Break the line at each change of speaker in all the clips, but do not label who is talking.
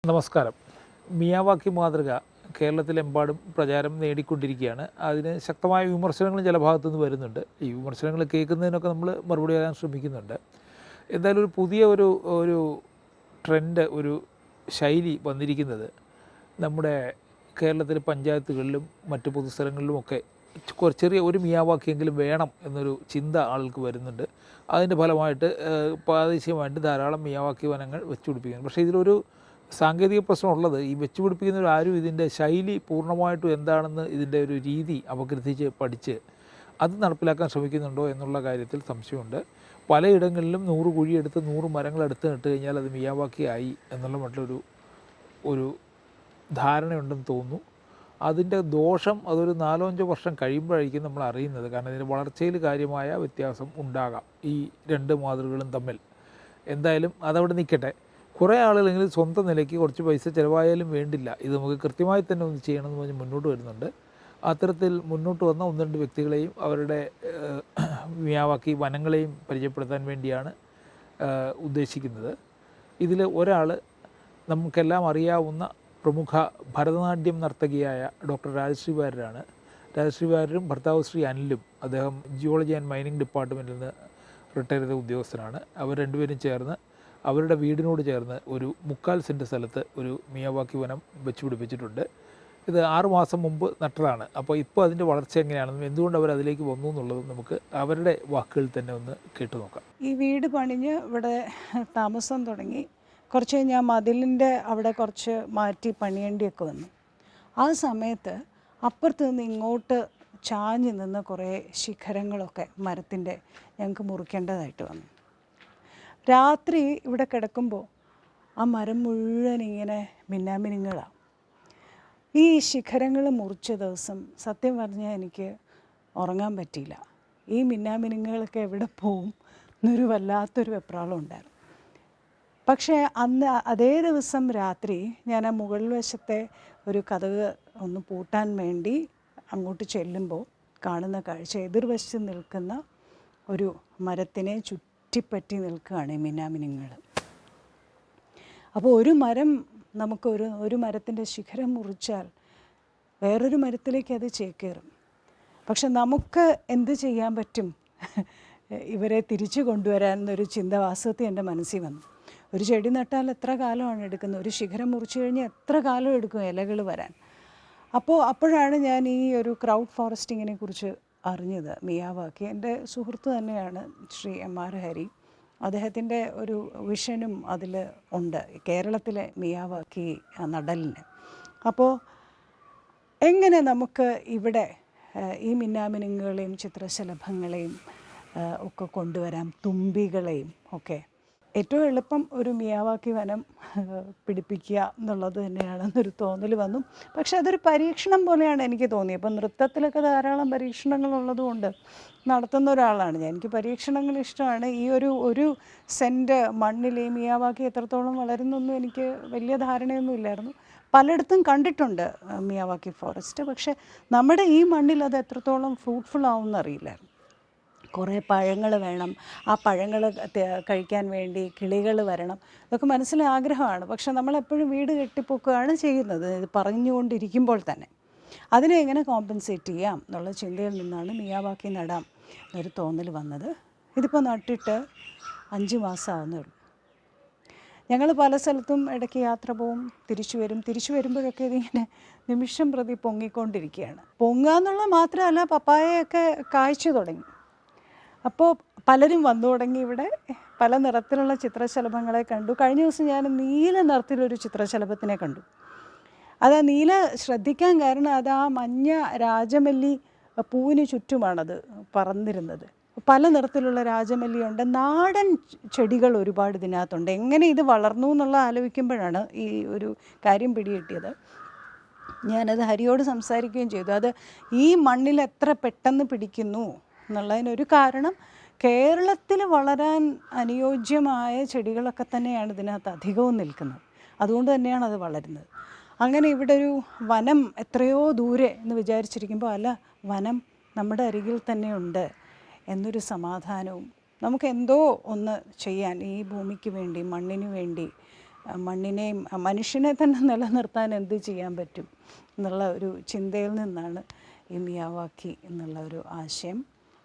നമസ്കാരം. മിയാവാക്കി മാതൃക കേരളത്തിലെമ്പാടും പ്രചാരം നേടിക്കൊണ്ടിരിക്കുകയാണ്. അതിന് ശക്തമായ വിമർശനങ്ങളും ചില ഭാഗത്തു നിന്ന് വരുന്നുണ്ട്. ഈ വിമർശനങ്ങൾ കേൾക്കുന്നതിനൊക്കെ നമ്മൾ മറുപടി പറയാൻ ശ്രമിക്കുന്നുണ്ട്. എന്തായാലും ഒരു പുതിയ ഒരു ട്രെൻഡ്, ഒരു ശൈലി വന്നിരിക്കുന്നത് നമ്മുടെ കേരളത്തിലെ പഞ്ചായത്തുകളിലും മറ്റ് പൊതുസ്ഥലങ്ങളിലുമൊക്കെ ചെറിയ ഒരു മിയാവാക്കിയെങ്കിലും വേണം എന്നൊരു ചിന്ത ആൾക്ക് വരുന്നുണ്ട്. അതിൻ്റെ ഫലമായിട്ട് പ്രാദേശികമായിട്ട് ധാരാളം മിയാവാക്കി വനങ്ങൾ വെച്ചുപിടിപ്പിക്കുന്നു. പക്ഷേ ഇതിലൊരു സാങ്കേതിക പ്രശ്നമുള്ളത്, ഈ വെച്ചുപിടിപ്പിക്കുന്നവർ ആരും ഇതിൻ്റെ ശൈലി പൂർണ്ണമായിട്ടും എന്താണെന്ന്, ഇതിൻ്റെ ഒരു രീതി അപഗ്രഥിച്ച് പഠിച്ച് അത് നടപ്പിലാക്കാൻ ശ്രമിക്കുന്നുണ്ടോ എന്നുള്ള കാര്യത്തിൽ സംശയമുണ്ട്. പലയിടങ്ങളിലും 100 കുഴിയെടുത്ത് 100 മരങ്ങളെടുത്ത് നട്ട് കഴിഞ്ഞാൽ അത് മിയാവാക്കി ആയി എന്നുള്ള മറ്റുള്ളൊരു ധാരണയുണ്ടെന്ന് തോന്നുന്നു. അതിൻ്റെ ദോഷം അതൊരു 4-5 വർഷം കഴിയുമ്പോഴായിരിക്കും നമ്മൾ അറിയുന്നത്. കാരണം ഇതിൻ്റെ വളർച്ചയിൽ കാര്യമായ വ്യത്യാസം ഉണ്ടാകാം ഈ രണ്ട് മാതൃകകളും തമ്മിൽ. എന്തായാലും അതവിടെ നിൽക്കട്ടെ. കുറേ ആളുകളെങ്കിലും സ്വന്തം നിലയ്ക്ക് കുറച്ച് പൈസ ചിലവായാലും വേണ്ടില്ല, ഇത് നമുക്ക് കൃത്യമായി തന്നെ ഒന്ന് ചെയ്യണമെന്ന് പറഞ്ഞ് മുന്നോട്ട് വരുന്നുണ്ട്. അത്തരത്തിൽ മുന്നോട്ട് വന്ന 1-2 വ്യക്തികളെയും അവരുടെ മിയാവാക്കി വനങ്ങളെയും പരിചയപ്പെടുത്താൻ വേണ്ടിയാണ് ഉദ്ദേശിക്കുന്നത്. ഇതിൽ ഒരാൾ നമുക്കെല്ലാം അറിയാവുന്ന പ്രമുഖ ഭരതനാട്യം നർത്തകിയായ ഡോക്ടർ രാജശ്രീ വാര്യരാണ്. രാജശ്രീ വാര്യരും ഭർത്താവ് ശ്രീ അനിലും, അദ്ദേഹം ജിയോളജി ആൻഡ് മൈനിങ് ഡിപ്പാർട്ട്മെൻറ്റിൽ നിന്ന് റിട്ടയർ ചെയ്ത ഉദ്യോഗസ്ഥനാണ്. അവർ രണ്ടുപേരും ചേർന്ന് അവരുടെ വീടിനോട് ചേർന്ന് ഒരു 3/4 സെൻറ്റ് സ്ഥലത്ത് ഒരു മിയാവാക്കി വനം വെച്ചുപിടിപ്പിച്ചിട്ടുണ്ട്. ഇത് 6 മാസം മുമ്പ് നട്ടതാണ്. അപ്പോൾ ഇപ്പോൾ അതിൻ്റെ വളർച്ച എങ്ങനെയാണെന്നും എന്തുകൊണ്ട് അവർ അതിലേക്ക് വന്നു എന്നുള്ളതും നമുക്ക് അവരുടെ വാക്കുകളിൽ തന്നെ ഒന്ന് കേട്ടു നോക്കാം.
ഈ വീട് പണിഞ്ഞ് ഇവിടെ താമസം തുടങ്ങി കുറച്ച് കഴിഞ്ഞാൽ മതിലിൻ്റെ അവിടെ കുറച്ച് മാറ്റി പണിയേണ്ടിയൊക്കെ വന്നു. ആ സമയത്ത് അപ്പുറത്ത് നിന്ന് ഇങ്ങോട്ട് ചാഞ്ഞ് നിന്ന് കുറേ ശിഖരങ്ങളൊക്കെ മരത്തിൻ്റെ ഞങ്ങൾക്ക് മുറിക്കേണ്ടതായിട്ട് വന്നു. രാത്രി ഇവിടെ കിടക്കുമ്പോൾ ആ മരം മുഴുവൻ ഇങ്ങനെ മിന്നാമിനുങ്ങളാണ്. ഈ ശിഖരങ്ങൾ മുറിച്ച ദിവസം സത്യം പറഞ്ഞാൽ എനിക്ക് ഉറങ്ങാൻ പറ്റിയില്ല. ഈ മിന്നാമിനുങ്ങളൊക്കെ എവിടെ പോവും എന്നൊരു വല്ലാത്തൊരു വെപ്രാളം ഉണ്ടായിരുന്നു. പക്ഷേ അന്ന് അതേ ദിവസം രാത്രി ഞാൻ ആ മുകൾ വശത്തെ ഒരു കതക് ഒന്ന് പൂട്ടാൻ വേണ്ടി അങ്ങോട്ട് ചെല്ലുമ്പോൾ കാണുന്ന കാഴ്ച, എതിർവശത്ത് നിൽക്കുന്ന ഒരു മരത്തിനെ ചുറ്റിപ്പറ്റി നിൽക്കുകയാണ് ഈ മിന്നാമിനുങ്ങൾ. അപ്പോൾ ഒരു മരം നമുക്ക് ഒരു മരത്തിൻ്റെ ശിഖരം മുറിച്ചാൽ വേറൊരു മരത്തിലേക്ക് അത് ചേക്കേറും. പക്ഷെ നമുക്ക് എന്ത് ചെയ്യാൻ പറ്റും ഇവരെ തിരിച്ചു കൊണ്ടുവരാൻ എന്നൊരു ചിന്ത വാസ്തവത്തിൽ എൻ്റെ മനസ്സിൽ വന്നു. ഒരു ചെടി നട്ടാൽ എത്ര കാലമാണ് എടുക്കുന്നത്? ഒരു ശിഖരം മുറിച്ചു കഴിഞ്ഞാൽ എത്ര കാലം എടുക്കും ഇലകൾ വരാൻ? അപ്പോഴാണ് ഞാൻ ഈ ഒരു ക്രൗഡ് ഫോറസ്റ്റിങ്ങിനെ കുറിച്ച് അറിഞ്ഞത്. മിയാവാക്കി എൻ്റെ സുഹൃത്ത് തന്നെയാണ് ശ്രീ MR ഹരി. അദ്ദേഹത്തിൻ്റെ ഒരു വിഷനും അതിൽ ഉണ്ട്, കേരളത്തിലെ മിയാവാക്കി നടലിന്. അപ്പോൾ എങ്ങനെ നമുക്ക് ഇവിടെ ഈ മിന്നാമിനുങ്ങളെയും ചിത്രശലഭങ്ങളെയും ഒക്കെ കൊണ്ടുവരാം, തുമ്പികളെയും ഒക്കെ? ഏറ്റവും എളുപ്പം ഒരു മിയാവാക്കി വനം പിടിപ്പിക്കുക എന്നുള്ളത് തന്നെയാണെന്നൊരു തോന്നൽ വന്നു. പക്ഷെ അതൊരു പരീക്ഷണം പോലെയാണ് എനിക്ക് തോന്നിയത്. അപ്പം നൃത്തത്തിലൊക്കെ ധാരാളം പരീക്ഷണങ്ങളുള്ളതുകൊണ്ട് നടത്തുന്ന ഒരാളാണ് ഞാൻ. എനിക്ക് പരീക്ഷണങ്ങൾ ഇഷ്ടമാണ്. ഈ ഒരു സെൻറ്റ് മണ്ണിൽ ഈ മിയാവാക്കി എത്രത്തോളം വളരുന്നൊന്നും എനിക്ക് വലിയ ധാരണയൊന്നും ഇല്ലായിരുന്നു. പലയിടത്തും കണ്ടിട്ടുണ്ട് മിയാവാക്കി ഫോറസ്റ്റ്. പക്ഷെ നമ്മുടെ ഈ മണ്ണിൽ അത് എത്രത്തോളം ഫ്രൂട്ട്ഫുൾ ആവുമെന്ന് അറിയില്ലായിരുന്നു. കുറേ പഴങ്ങൾ വേണം, ആ പഴങ്ങൾ കഴിക്കാൻ വേണ്ടി കിളികൾ വരണം, ഇതൊക്കെ മനസ്സിൽ ആഗ്രഹമാണ്. പക്ഷെ നമ്മളെപ്പോഴും വീട് കെട്ടിപ്പൊക്കുകയാണ് ചെയ്യുന്നത് ഇത് പറഞ്ഞുകൊണ്ടിരിക്കുമ്പോൾ തന്നെ. അതിനെ എങ്ങനെ കോമ്പൻസേറ്റ് ചെയ്യാം എന്നുള്ള ചിന്തയിൽ നിന്നാണ് മിയാവാക്കി നടാം എന്നൊരു തോന്നൽ വന്നത്. ഇതിപ്പോൾ നട്ടിട്ട് 5 മാസം ആവുന്നേ ഉള്ളൂ. ഞങ്ങൾ പല സ്ഥലത്തും ഇടയ്ക്ക് യാത്ര പോവും, തിരിച്ചു വരുമ്പോഴൊക്കെ ഇതിങ്ങനെ നിമിഷം പ്രതി പൊങ്ങിക്കൊണ്ടിരിക്കുകയാണ്. പൊങ്ങുക എന്നുള്ളത് മാത്രമല്ല, പപ്പായയൊക്കെ കായ്ച്ചു തുടങ്ങി. അപ്പോൾ പലരും വന്നു തുടങ്ങി. ഇവിടെ പല നിറത്തിലുള്ള ചിത്രശലഭങ്ങളെ കണ്ടു. കഴിഞ്ഞ ദിവസം ഞാൻ നീല നിറത്തിലൊരു ചിത്രശലഭത്തിനെ കണ്ടു. അത് ആ നീല ശ്രദ്ധിക്കാൻ കാരണം അത് ആ മഞ്ഞ രാജമല്ലി പൂവിന് ചുറ്റുമാണത് പറന്നിരുന്നത്. പല നിറത്തിലുള്ള രാജമല്ലിയുണ്ട്, നാടൻ ചെടികൾ ഒരുപാട് ഇതിനകത്തുണ്ട്. എങ്ങനെ ഇത് വളർന്നു എന്നുള്ള ആലോചിക്കുമ്പോഴാണ് ഈ ഒരു കാര്യം പിടികിട്ടിയത്. ഞാനത് ഹരിയോട് സംസാരിക്കുകയും ചെയ്തു. അത് ഈ മണ്ണിൽ എത്ര പെട്ടെന്ന് പിടിക്കുന്നു എന്നുള്ളതിനൊരു കാരണം കേരളത്തിൽ വളരാൻ അനുയോജ്യമായ ചെടികളൊക്കെ തന്നെയാണ് ഇതിനകത്ത് അധികവും നിൽക്കുന്നത്. അതുകൊണ്ട് തന്നെയാണ് അത് വളരുന്നത്. അങ്ങനെ ഇവിടെ ഒരു വനം എത്രയോ ദൂരെ എന്ന് വിചാരിച്ചിരിക്കുമ്പോൾ അല്ല, വനം നമ്മുടെ അരികിൽ തന്നെയുണ്ട് എന്നൊരു സമാധാനവും, നമുക്ക് എന്തോ ഒന്ന് ചെയ്യാൻ ഈ ഭൂമിക്ക് വേണ്ടി, മണ്ണിന് വേണ്ടി മണ്ണിനെയും മനുഷ്യനെ തന്നെ നിലനിർത്താൻ എന്ത് ചെയ്യാൻ പറ്റും എന്നുള്ള ഒരു ചിന്തയിൽ നിന്നാണ് ഈ മിയാവാക്കി എന്നുള്ള ഒരു ആശയം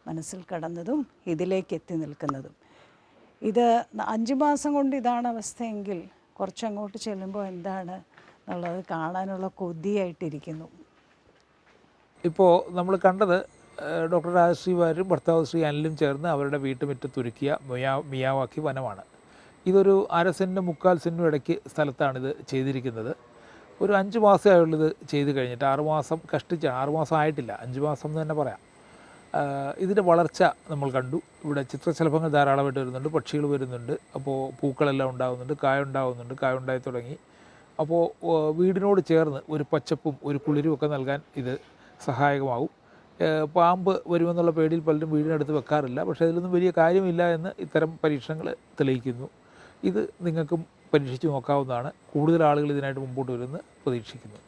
മനസ്സിൽ കടന്നതും ഇതിലേക്ക് എത്തി നിൽക്കുന്നതും. ഇത് 5 മാസം കൊണ്ട് ഇതാണ് അവസ്ഥയെങ്കിൽ കുറച്ചങ്ങോട്ട് ചെല്ലുമ്പോൾ എന്താണ് എന്നുള്ളത് കാണാനുള്ള കൊതിയായിട്ടിരിക്കുന്നു.
ഇപ്പോൾ നമ്മൾ കണ്ടത് ഡോക്ടർ രാജശ്രീ വാര്യരും ഭർത്താവ് ശ്രീ അനിലും ചേർന്ന് അവരുടെ വീട്ടുമുറ്റത്തൊരുക്കിയ മിയാവാക്കി വനമാണ്. ഇതൊരു 1/2 സെൻറ്റിനും 3/4 സെൻറ്റിനും ഇടയ്ക്ക് സ്ഥലത്താണിത് ചെയ്തിരിക്കുന്നത്. ഒരു 5 മാസമേ ആയുള്ളൂ ഇത് ചെയ്ത് കഴിഞ്ഞിട്ട്. 6 മാസം കഷ്ടിച്ചാണ്, 6 മാസം ആയിട്ടില്ല, 5 മാസം എന്ന് തന്നെ പറയാം. ഇതിൻ്റെ വളർച്ച നമ്മൾ കണ്ടു. ഇവിടെ ചിത്രശലഭങ്ങൾ ധാരാളമായിട്ട് വരുന്നുണ്ട്, പക്ഷികൾ വരുന്നുണ്ട്, അപ്പോൾ പൂക്കളെല്ലാം ഉണ്ടാകുന്നുണ്ട്, കായുണ്ടാകുന്നുണ്ട്, കായുണ്ടായി തുടങ്ങി. അപ്പോൾ വീടിനോട് ചേർന്ന് ഒരു പച്ചപ്പും ഒരു കുളിരും ഒക്കെ നൽകാൻ ഇത് സഹായകമാവും. പാമ്പ് വരുമെന്നുള്ള പേടിയിൽ പലരും വീടിനടുത്ത് വെക്കാറില്ല. പക്ഷേ അതിലൊന്നും വലിയ കാര്യമില്ല എന്ന് ഇത്തരം പരീക്ഷണങ്ങൾ തെളിയിക്കുന്നു. ഇത് നിങ്ങൾക്കും പരീക്ഷിച്ച് നോക്കാവുന്നതാണ്. കൂടുതൽ ആളുകൾ ഇതിനായിട്ട് മുമ്പോട്ട് വരുമെന്ന് പ്രതീക്ഷിക്കുന്നു.